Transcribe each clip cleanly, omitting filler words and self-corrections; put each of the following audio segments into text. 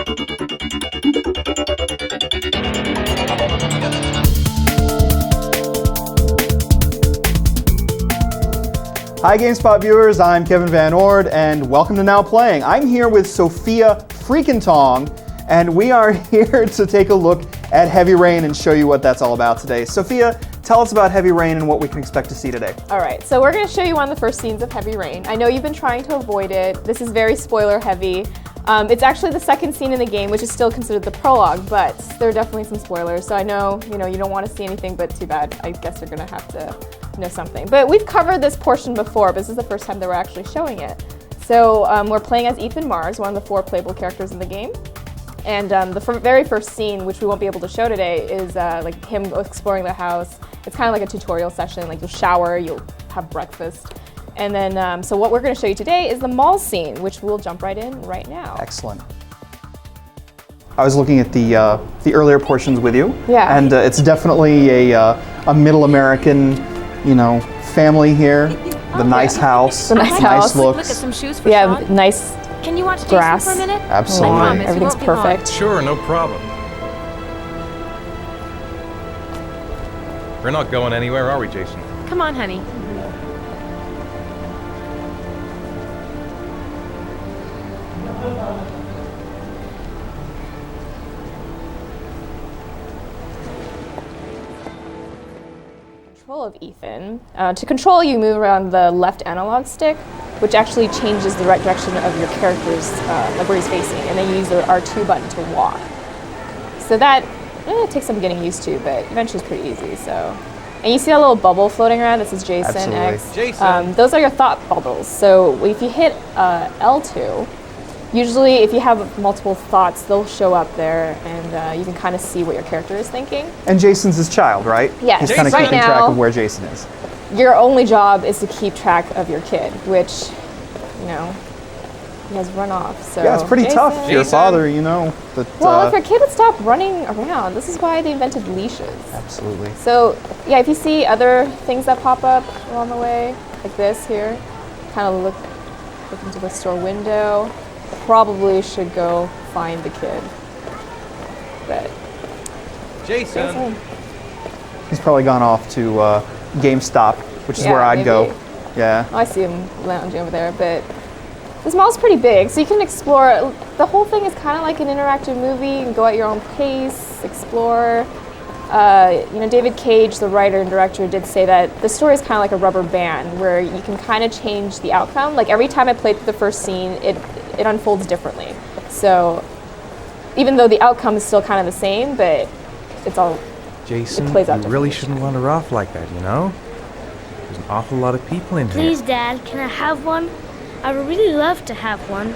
Hi GameSpot viewers, I'm Kevin Van Ord, and welcome to Now Playing. I'm here with Sophia Freakentong, and we are here to take a look at Heavy Rain and show you what that's all about today. Sophia, tell us about Heavy Rain and what we can expect to see today. All right, so we're going to show you one of the first scenes of Heavy Rain. I know you've been trying to avoid it. This is very spoiler heavy. It's actually the second scene in the game, which is still considered the prologue, but there are definitely some spoilers. So I know, you don't want to see anything, but too bad. I guess you're going to have to know something. But we've covered this portion before, but this is the first time that we're actually showing it. So we're playing as Ethan Mars, one of the 4 playable characters in the game. And the very first scene, which we won't be able to show today, is like him exploring the house. It's kind of like a tutorial session. Like you'll shower, you'll have breakfast. And then, so what we're going to show you today is the mall scene, which we'll jump right in right now. Excellent. I was looking at the earlier portions with you. Yeah. And it's definitely a middle American, family here. The nice house. The nice house. looks. Look at some shoes for Sean. Nice. Can you watch grass. Jason for a minute? Absolutely. Lawn. Everything's perfect. Sure, no problem. We're not going anywhere, are we, Jason? Come on, honey. Control of Ethan. To control, you move around the left analog stick, which actually changes the right direction of your character's, like where he's facing, and then you use the R2 button to walk. So that takes some getting used to, but eventually it's pretty easy. So, and you see that little bubble floating around. This is Jason Absolutely. X. Jason. Those are your thought bubbles. So if you hit L2, usually if you have multiple thoughts, they'll show up there, and you can kind of see what your character is thinking. And Jason's his child, right? Yes. He's kind of Right keeping now, track of where Jason is. Your only job is to keep track of your kid, which, he has run off. So Yeah, it's pretty Jason. tough for your Jason. father, that... Well, if your kid would stop running around, this is why they invented leashes. Absolutely. So, yeah, if you see other things that pop up along the way, like this here, kind of look into the store window, probably should go find the kid. But Jason! He's probably gone off to GameStop, which is Yeah, where I'd go. maybe. Yeah. I see him lounging over there, but this mall's pretty big, so you can explore. The whole thing is kind of like an interactive movie. You can go at your own pace, explore. David Cage, the writer and director, did say that the story is kind of like a rubber band, where you can kind of change the outcome. Like every time I played through the first scene, it unfolds differently. So even though the outcome is still kind of the same, but it's all Jason, it plays out you really differently. shouldn't wander off like that, There's an awful lot of people in here. Please, Dad, can I have one? I would really love to have one.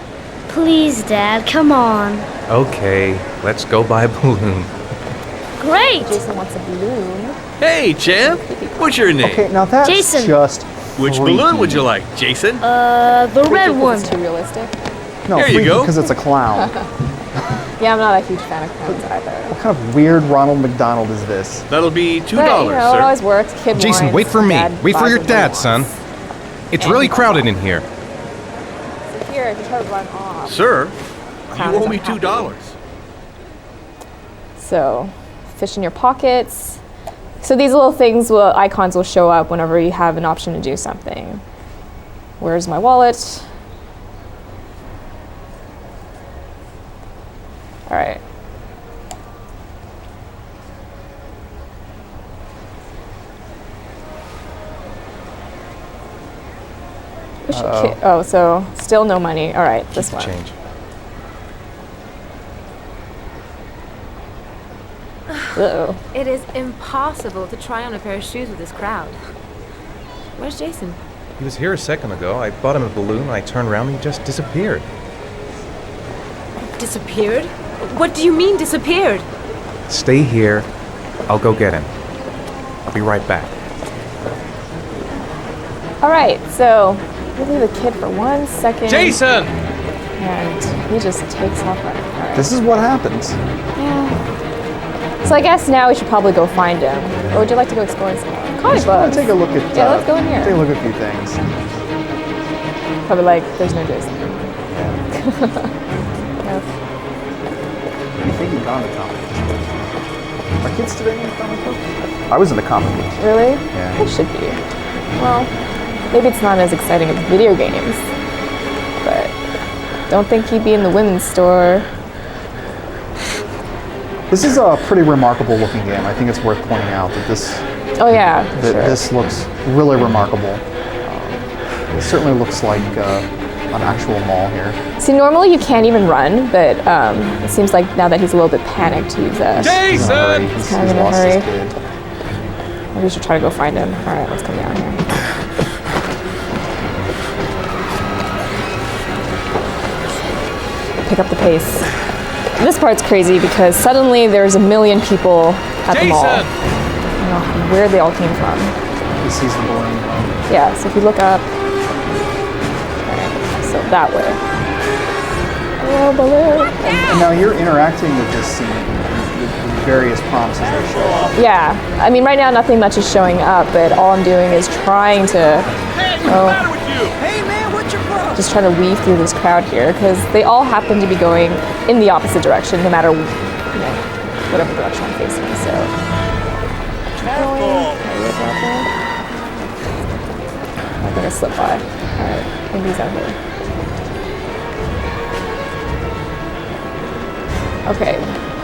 Please, Dad, come on. Okay, let's go buy a balloon. Great! Jason wants a balloon. Hey, champ! What's your name? Okay, now that's Jason. just Which freaky. balloon would you like, Jason? The red Because one. it's too realistic. No, Here you freaky go. because it's a clown. Yeah, I'm not a huge fan of clowns either. What kind of weird Ronald McDonald is this? That'll be $2, But, it sir. always works. Kid Jason, wants, wait for me. dad Wait for buys your what he dad, son. wants. It's And really he crowded in wants. here. So here, if you try to run off. Sir, Clown you owe is me unhappy. $2. So, fish in your pockets. So these little things, icons will show up whenever you have an option to do something. Where's my wallet? All right. Oh, so still no money. All right, this one. Change. Uh-oh. It is impossible to try on a pair of shoes with this crowd. Where's Jason? He was here a second ago. I bought him a balloon. I turned around and he just disappeared. Disappeared? What do you mean disappeared? Stay here. I'll go get him. I'll be right back. All right, so we'll leave the kid for 1 second. Jason! And he just takes off running. All right. This is what happens. Yeah. So I guess now we should probably go find him. Or would you like to go exploring some more? Comic books. Take a look at. Yeah, let's go in here. Take a look at a few things. Probably like, there's no Jason. maybe gone to comic book. Are kids today in the comic book? I was in the comic book. Really? Yeah. It should be. Well, maybe it's not as exciting as video games, but don't think he'd be in the women's store. This is a pretty remarkable looking game. I think it's worth pointing out that this Oh yeah, that sure. this looks really remarkable. It certainly looks like an actual mall here. See, normally you can't even run, but it seems like now that he's a little bit panicked, he's He's in a Jason! hurry. He's kind of in a lost hurry. his kid. Maybe we should try to go find him. All right, let's come down here. Pick up the pace. This part's crazy because suddenly there's a million people at the mall. I Jason! don't know where they all came from. He sees the balloon. Yeah, so if you look up, okay, so that way. Hello, balloon. And now you're interacting with this scene with various prompts as they show up. Yeah, I mean, right now nothing much is showing up, but all I'm doing is trying to, just trying to weave through this crowd here because they all happen to be going in the opposite direction, no matter whatever direction I'm facing. So, I'm gonna slip by. All right, maybe he's out here. Okay,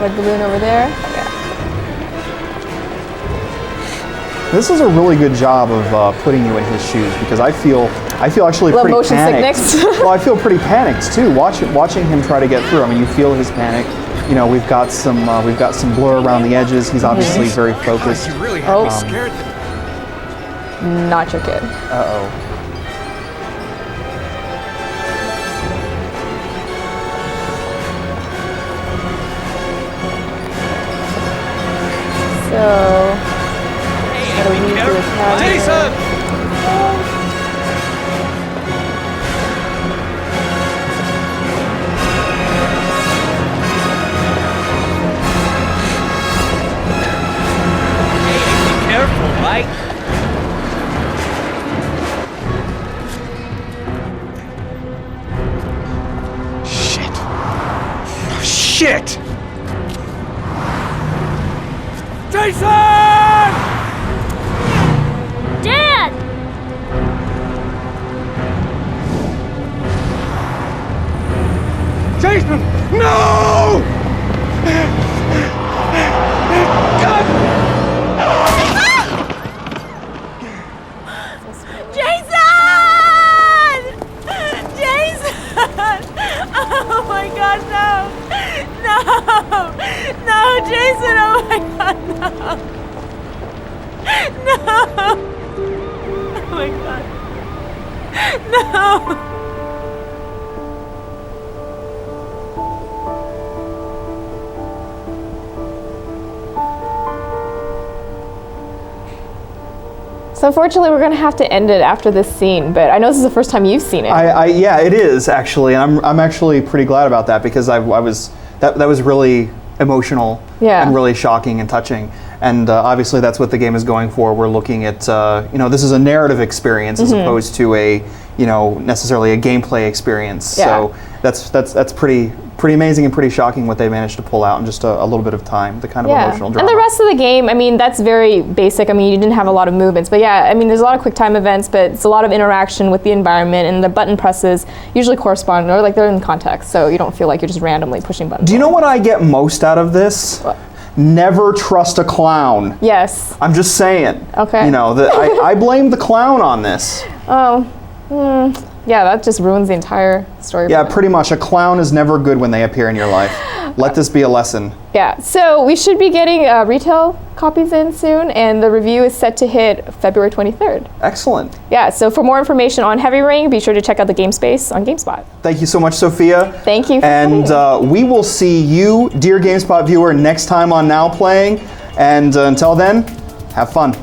red balloon over there. Yeah. This is a really good job of putting you in his shoes because I feel actually Little pretty motion panicked. sickness. Well, I feel pretty panicked too. Watching him try to get through. I mean, you feel his panic. You know, we've got some blur around the edges. He's obviously very focused. You really had me scared. Not your kid. Uh-oh. So, gotta weave through the crowd here. Jason! Be careful, right? Shit! Jason! Dad! Jason! No! Jason! Jason! Oh my God, no! No! No, Jason! Oh my God, no! No! Oh my God! No! So unfortunately, we're gonna have to end it after this scene. But I know this is the first time you've seen it. Yeah, it is actually, and I'm actually pretty glad about that because that was really emotional and really shocking and touching. And obviously, that's what the game is going for. We're looking at this is a narrative experience as opposed to a necessarily a gameplay experience. Yeah. So that's pretty amazing and pretty shocking what they managed to pull out in just a little bit of time. The kind of emotional drama. And the rest of the game, I mean, that's very basic. I mean, you didn't have a lot of movements, but yeah, I mean, there's a lot of quick time events, but it's a lot of interaction with the environment, and the button presses usually correspond, or like they're in context, so you don't feel like you're just randomly pushing buttons. Do you know what I get most out of this? What? Never trust a clown. Yes. I'm just saying. Okay. I blame the clown on this. Oh. Yeah, that just ruins the entire story. Yeah, pretty much. A clown is never good when they appear in your life. Let this be a lesson. Yeah, so we should be getting retail copies in soon, and the review is set to hit February 23rd. Excellent. Yeah, so for more information on Heavy Rain, be sure to check out the game space on GameSpot. Thank you so much, Sophia. Thank you for And coming. we will see you, dear GameSpot viewer, next time on Now Playing. And until then, have fun.